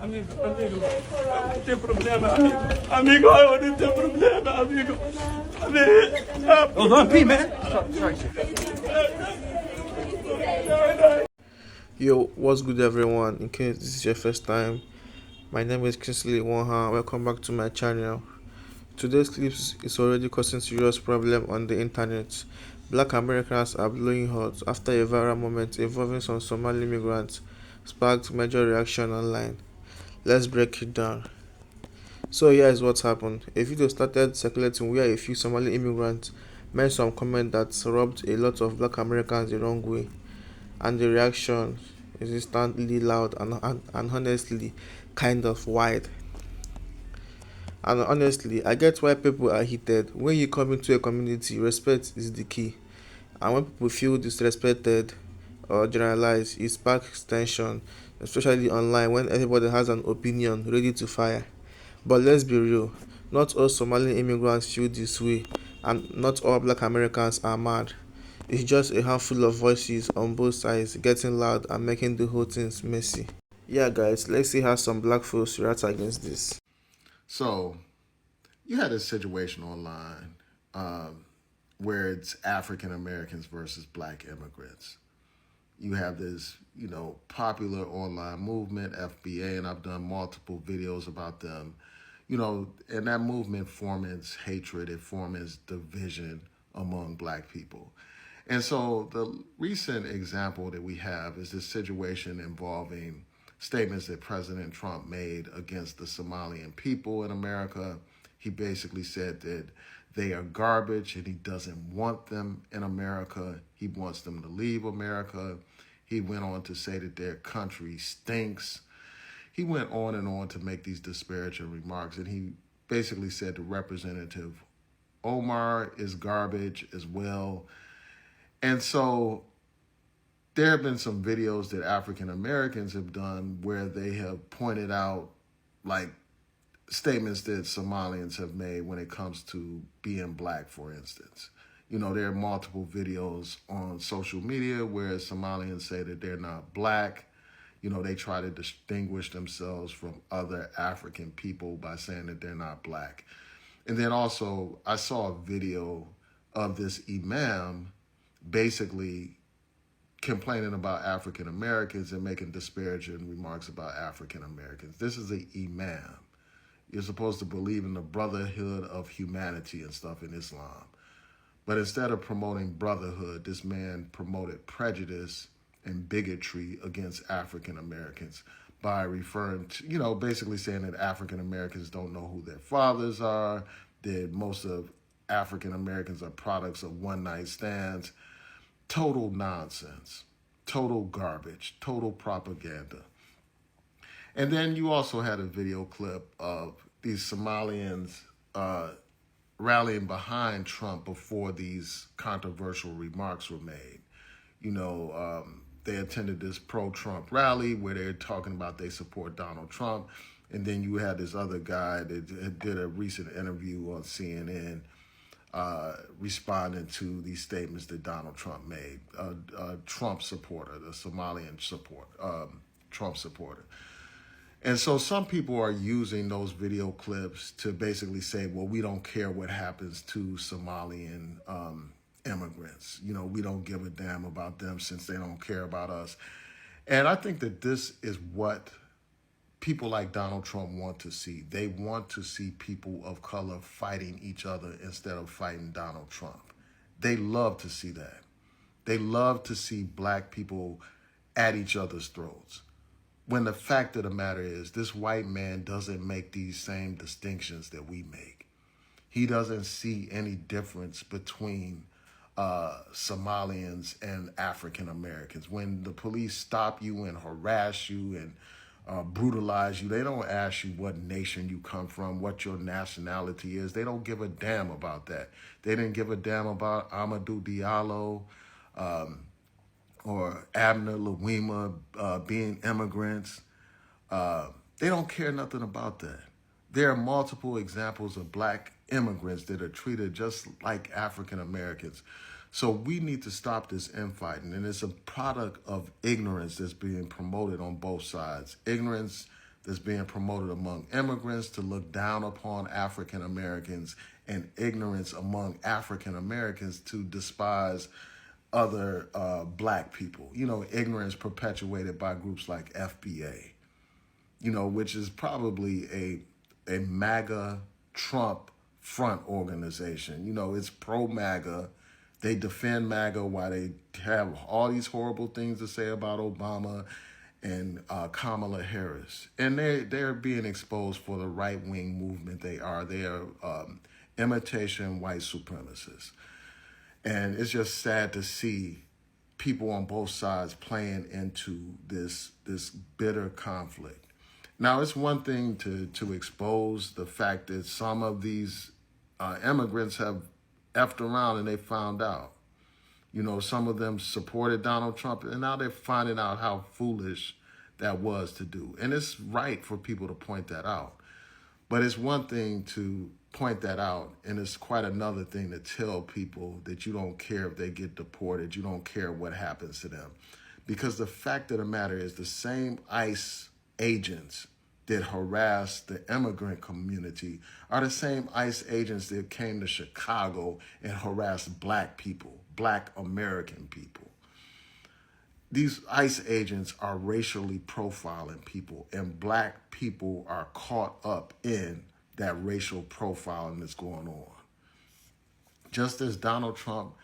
Amigo, amigo, não tem problema, amigo. Amigo, eu não tenho problema, amigo. Amigo. Oh, don't pee, man. Sorry. Yo, what's good everyone? In case this is your first time, my name is Kingsley Wanha. Welcome back to my channel. Today's clips is already causing serious problem on the internet. Black Americans are blowing hot after a viral moment involving some Somali immigrants sparked major reaction online. Let's break it down. So here is what happened. A video started circulating where a few Somali immigrants made some comment that rubbed a lot of black Americans the wrong way, and the reaction is instantly loud and honestly kind of wide. And honestly, I get why people are heated. When you come into a community, respect is the key. And when people feel disrespected or generalized, it sparks tension, especially online when everybody has an opinion ready to fire. But let's be real, not all Somali immigrants feel this way, and not all black Americans are mad. It's just a handful of voices on both sides getting loud and making the whole thing messy. Yeah guys, let's see how some black folks react against this. So you had a situation online where it's African Americans versus black immigrants. You have this, popular online movement, FBA, and I've done multiple videos about them. And that movement foments hatred, it foments division among black people. And so the recent example that we have is this situation involving statements that President Trump made against the Somalian people in America. He basically said that they are garbage and he doesn't want them in America. He wants them to leave America. He went on to say that their country stinks. He went on and on to make these disparaging remarks, and he basically said the Representative Omar is garbage as well. And so there have been some videos that African Americans have done where they have pointed out statements that Somalians have made when it comes to being black, for instance. There are multiple videos on social media where Somalians say that they're not black. They try to distinguish themselves from other African people by saying that they're not black. And then also I saw a video of this imam basically complaining about African Americans and making disparaging remarks about African Americans. This is an imam. You're supposed to believe in the brotherhood of humanity and stuff in Islam. But instead of promoting brotherhood, this man promoted prejudice and bigotry against African Americans by referring to, basically saying that African Americans don't know who their fathers are, that most of African Americans are products of one-night stands. Total nonsense, total garbage, total propaganda. And then you also had a video clip of these Somalians rallying behind Trump before these controversial remarks were made. They attended this pro-Trump rally where they're talking about they support Donald Trump. And then you had this other guy that did a recent interview on CNN responding to these statements that Donald Trump made. A Trump supporter, the Somalian Trump supporter. And so some people are using those video clips to basically say, well, we don't care what happens to Somalian immigrants. We don't give a damn about them since they don't care about us. And I think that this is what people like Donald Trump want to see. They want to see people of color fighting each other instead of fighting Donald Trump. They love to see that. They love to see black people at each other's throats. When the fact of the matter is, this white man doesn't make these same distinctions that we make. He doesn't see any difference between Somalians and African Americans. When the police stop you and harass you and brutalize you, they don't ask you what nation you come from, what your nationality is. They don't give a damn about that. They didn't give a damn about Amadou Diallo or Abner Louima being immigrants. They don't care nothing about that. There are multiple examples of black immigrants that are treated just like African Americans. So we need to stop this infighting. And it's a product of ignorance that's being promoted on both sides. Ignorance that's being promoted among immigrants to look down upon African Americans, and ignorance among African Americans to despise other black people. You know, ignorance perpetuated by groups like FBA, you know, which is probably a MAGA Trump front organization. You know, it's pro-MAGA. They defend MAGA while they have all these horrible things to say about Obama and Kamala Harris. And they're being exposed for the right-wing movement they are. They are imitation white supremacists. And it's just sad to see people on both sides playing into this bitter conflict. Now, it's one thing to expose the fact that some of these immigrants have effed around and they found out. You know, some of them supported Donald Trump, and now they're finding out how foolish that was to do. And it's right for people to point that out. But it's one thing to point that out, and it's quite another thing to tell people that you don't care if they get deported, you don't care what happens to them. Because the fact of the matter is the same ICE agents that harassed the immigrant community are the same ICE agents that came to Chicago and harassed black people, black American people. These ICE agents are racially profiling people, and black people are caught up in that racial profiling that's going on. Just as Donald Trump,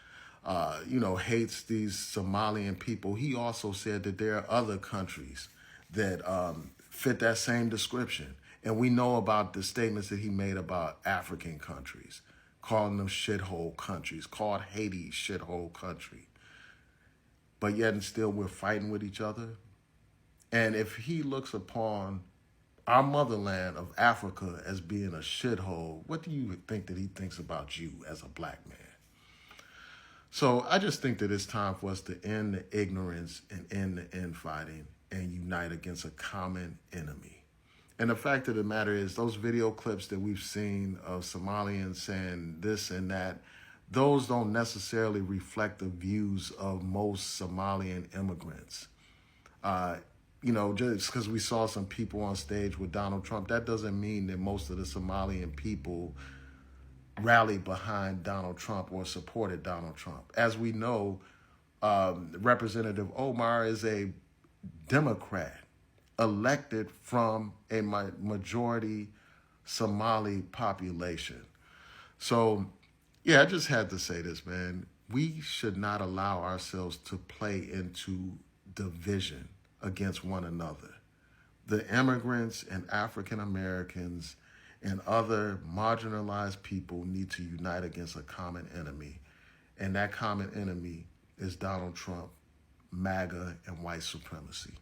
hates these Somalian people, he also said that there are other countries that fit that same description. And we know about the statements that he made about African countries, calling them shithole countries, called Haiti shithole country. But yet and still we're fighting with each other. And if he looks upon our motherland of Africa as being a shithole, what do you think that he thinks about you as a black man? So I just think that it's time for us to end the ignorance and end the infighting and unite against a common enemy. And the fact of the matter is those video clips that we've seen of Somalians saying this and that, those don't necessarily reflect the views of most Somalian immigrants. Just because we saw some people on stage with Donald Trump, that doesn't mean that most of the Somalian people rallied behind Donald Trump or supported Donald Trump. As we know, Representative Omar is a Democrat elected from a majority Somali population. So, yeah, I just had to say this, man. We should not allow ourselves to play into division against one another. The immigrants and African Americans and other marginalized people need to unite against a common enemy. And that common enemy is Donald Trump, MAGA, and white supremacy.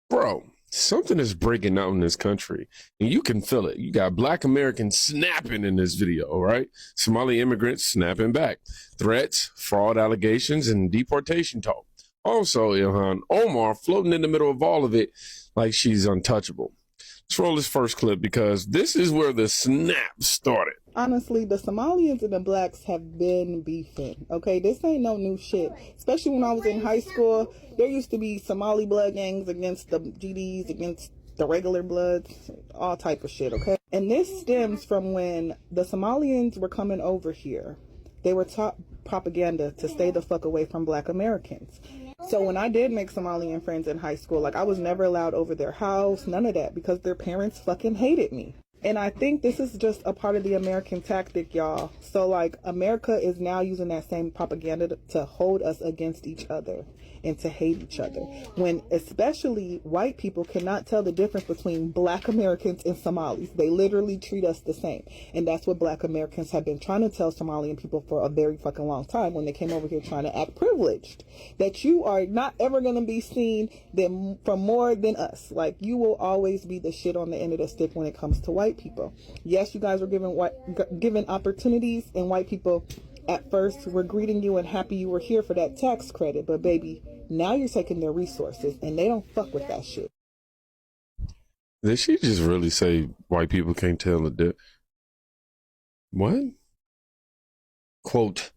Bro, something is breaking out in this country, and you can feel it. You got black Americans snapping in this video, right? Somali immigrants snapping back. Threats, fraud allegations, and deportation talk. Also, Ilhan Omar floating in the middle of all of it like she's untouchable. Let's roll this first clip because this is where the snap started. Honestly, the Somalians and the blacks have been beefing, okay? This ain't no new shit. Especially when I was in high school, there used to be Somali blood gangs against the GDs, against the regular bloods, all type of shit, okay? And this stems from when the Somalians were coming over here. They were taught propaganda to stay the fuck away from black Americans. So when I did make Somalian friends in high school, I was never allowed over their house, none of that, because their parents fucking hated me. And I think this is just a part of the American tactic, y'all. So, America is now using that same propaganda to hold us against each other and to hate each other. When especially white people cannot tell the difference between black Americans and Somalis. They literally treat us the same. And that's what black Americans have been trying to tell Somalian people for a very fucking long time when they came over here trying to act privileged. That you are not ever going to be seen for more than us. You will always be the shit on the end of the stick when it comes to white people. Yes, you guys were given opportunities, and white people at first were greeting you and happy you were here for that tax credit, but baby, now you're taking their resources and they don't fuck with that shit. Did she just really say white people can't tell the difference? What? Quote,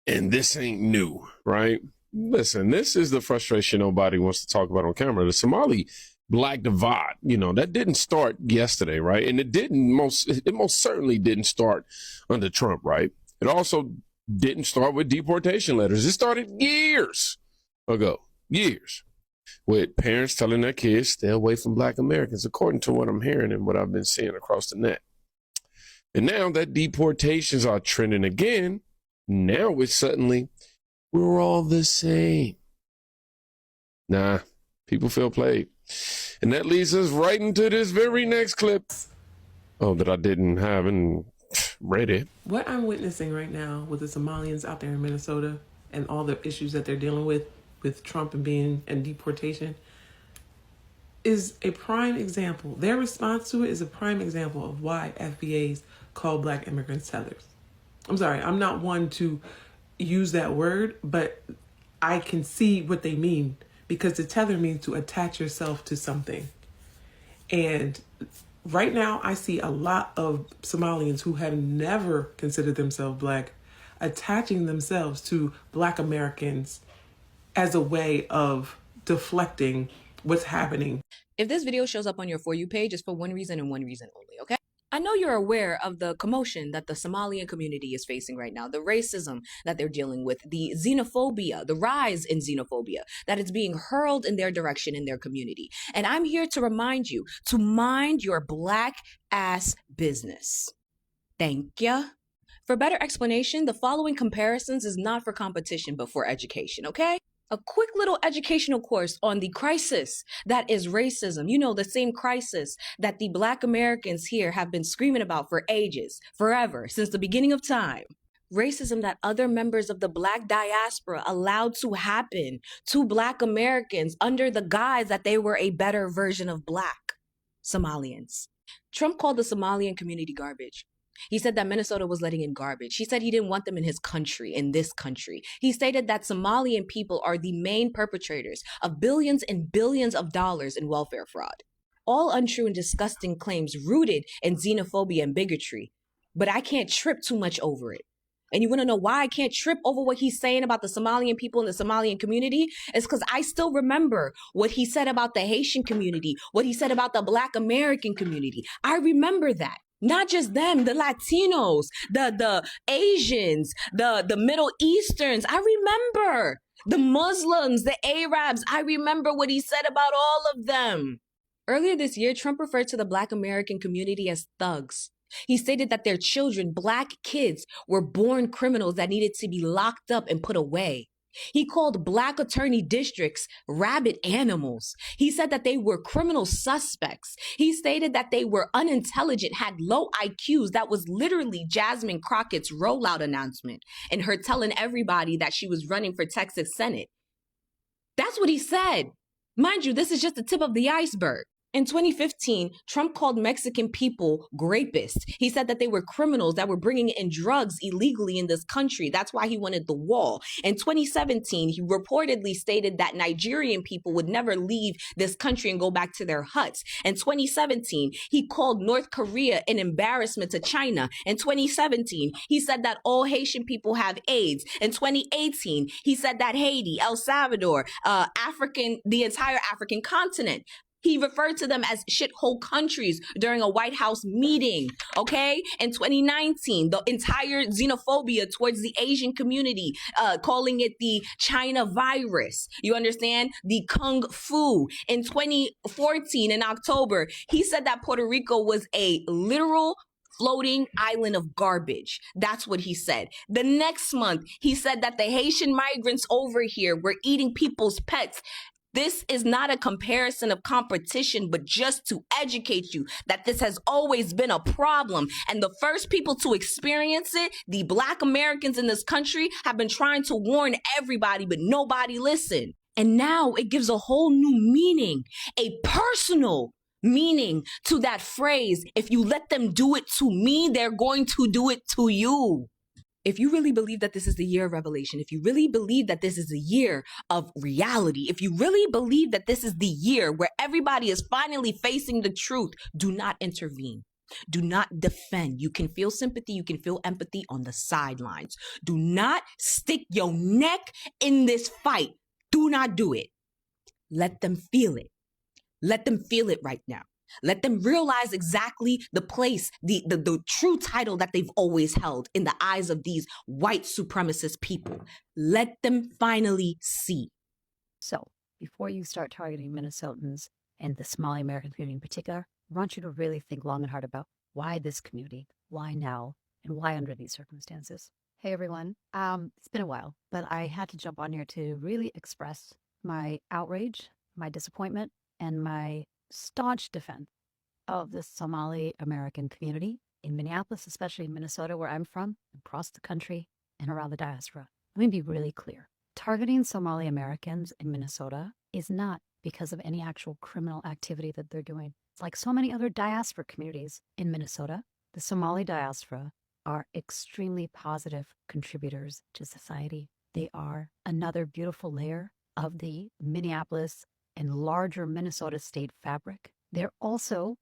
and this ain't new, right? Listen, this is the frustration nobody wants to talk about on camera. The Somali black divide. That didn't start yesterday, right? And it most certainly didn't start under Trump, right? It also didn't start with deportation letters. It started years ago, with parents telling their kids stay away from black Americans, according to what I'm hearing and what I've been seeing across the net. And now that deportations are trending again, now it's suddenly, we're all the same. Nah, people feel played. And that leads us right into this very next clip. Oh, that I didn't have and read it. What I'm witnessing right now with the Somalians out there in Minnesota and all the issues that they're dealing with Trump and deportation, is a prime example. Their response to it is a prime example of why FBAs call black immigrants tethers. I'm sorry, I'm not one to use that word, but I can see what they mean, because the tether means to attach yourself to something. And right now I see a lot of Somalians who have never considered themselves black attaching themselves to black Americans as a way of deflecting what's happening. If this video shows up on your For You page, it's for one reason and one reason only, okay? I know you're aware of the commotion that the Somalian community is facing right now, the racism that they're dealing with, the xenophobia, the rise in xenophobia that is being hurled in their direction in their community. And I'm here to remind you to mind your black ass business. Thank ya. For better explanation, the following comparisons is not for competition, but for education, okay? A quick little educational course on the crisis that is racism. The same crisis that the black Americans here have been screaming about for ages, forever, since the beginning of time. Racism that other members of the black diaspora allowed to happen to black Americans under the guise that they were a better version of black Somalians. Trump called the Somalian community garbage. He said that Minnesota was letting in garbage. He said he didn't want them in his country, in this country. He stated that Somalian people are the main perpetrators of billions and billions of dollars in welfare fraud. All untrue and disgusting claims rooted in xenophobia and bigotry. But I can't trip too much over it. And you want to know why I can't trip over what he's saying about the Somalian people in the Somalian community? It's because I still remember what he said about the Haitian community, what he said about the Black American community. I remember that. Not just them, the Latinos, the Asians, the Middle Easterns. I remember the Muslims, the Arabs. I remember what he said about all of them. Earlier this year, Trump referred to the Black American community as thugs. He stated that their children, black kids, were born criminals that needed to be locked up and put away. He called black attorney districts rabid animals. He said that they were criminal suspects. He stated that they were unintelligent, had low IQs. That was literally Jasmine Crockett's rollout announcement and her telling everybody that she was running for Texas Senate. That's what he said. Mind you, this is just the tip of the iceberg. In 2015, Trump called Mexican people grapists. He said that they were criminals that were bringing in drugs illegally in this country. That's why he wanted the wall. In 2017, he reportedly stated that Nigerian people would never leave this country and go back to their huts. In 2017, he called North Korea an embarrassment to China. In 2017, he said that all Haitian people have AIDS. In 2018, he said that Haiti, El Salvador, the entire African continent, he referred to them as shithole countries during a White House meeting, okay? In 2019, the entire xenophobia towards the Asian community, calling it the China virus. You understand? The Kung Fu. In 2014, in October, he said that Puerto Rico was a literal floating island of garbage. That's what he said. The next month, he said that the Haitian migrants over here were eating people's pets. This is not a comparison of competition, but just to educate you that this has always been a problem. And the first people to experience it, the Black Americans in this country, have been trying to warn everybody, but nobody listened. And now it gives a whole new meaning, a personal meaning to that phrase. If you let them do it to me, they're going to do it to you. If you really believe that this is the year of revelation, if you really believe that this is the year of reality, if you really believe that this is the year where everybody is finally facing the truth, do not intervene. Do not defend. You can feel sympathy. You can feel empathy on the sidelines. Do not stick your neck in this fight. Do not do it. Let them feel it. Let them feel it right now. Let them realize exactly the place, the true title that they've always held in the eyes of these white supremacist people. Let them finally see. So, before you start targeting Minnesotans and the Somali American community in particular, I want you to really think long and hard about why this community, why now, and why under these circumstances. Hey everyone, it's been a while, but I had to jump on here to really express my outrage, my disappointment, and my staunch defense of the Somali American community in Minneapolis, especially in Minnesota, where I'm from, across the country, and around the diaspora. Let me be really clear. Targeting Somali Americans in Minnesota is not because of any actual criminal activity that they're doing. Like so many other diaspora communities in Minnesota, the Somali diaspora are extremely positive contributors to society. They are another beautiful layer of the Minneapolis and larger Minnesota state fabric. They're also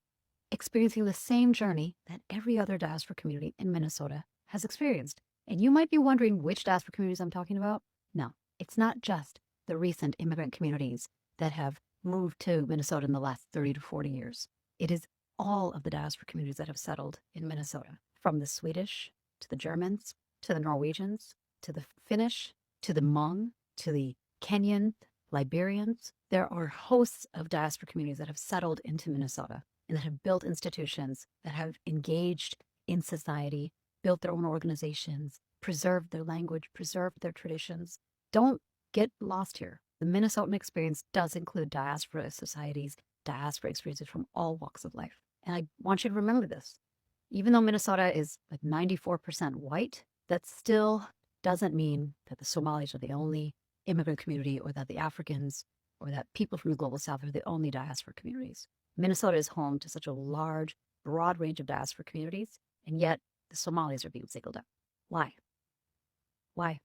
experiencing the same journey that every other diaspora community in Minnesota has experienced. And you might be wondering which diaspora communities I'm talking about. No, it's not just the recent immigrant communities that have moved to Minnesota in the last 30 to 40 years. It is all of the diaspora communities that have settled in Minnesota, from the Swedish to the Germans, to the Norwegians, to the Finnish, to the Hmong, to the Kenyan, Liberians. There are hosts of diaspora communities that have settled into Minnesota and that have built institutions, that have engaged in society, built their own organizations, preserved their language, preserved their traditions. Don't get lost here. The Minnesotan experience does include diaspora societies, diaspora experiences from all walks of life. And I want you to remember this. Even though Minnesota is like 94% white, that still doesn't mean that the Somalis are the only immigrant community, or that the Africans or that people from the global south are the only diaspora communities. Minnesota is home to such a large, broad range of diaspora communities, and yet the Somalis are being singled out. Why? Why?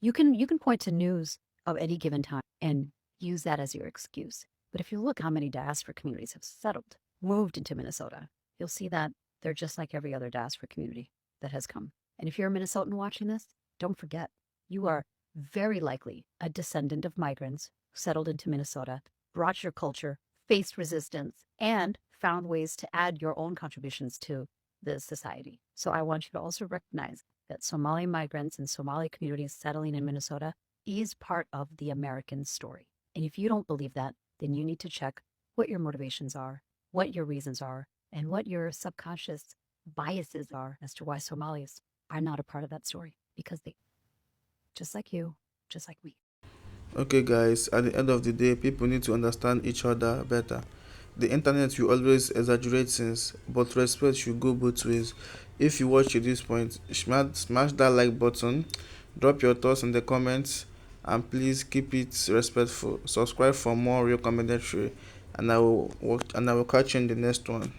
You can point to news of any given time and use that as your excuse. But if you look how many diaspora communities have settled, moved into Minnesota, you'll see that they're just like every other diaspora community that has come. And if you're a Minnesotan watching this, don't forget, you are very likely a descendant of migrants who settled into Minnesota, brought your culture, faced resistance, and found ways to add your own contributions to the society. So I want you to also recognize that Somali migrants and Somali communities settling in Minnesota is part of the American story. And if you don't believe that, then you need to check what your motivations are, what your reasons are, and what your subconscious biases are as to why Somalis are not a part of that story, because they, just like you, just like me. Okay, guys, at the end of the day, people need to understand each other better. The internet will always exaggerate things, but respect should go both ways. If you watch to this point, smash that like button, drop your thoughts in the comments, and please keep it respectful. Subscribe for more real commentary, and I will catch you in the next one.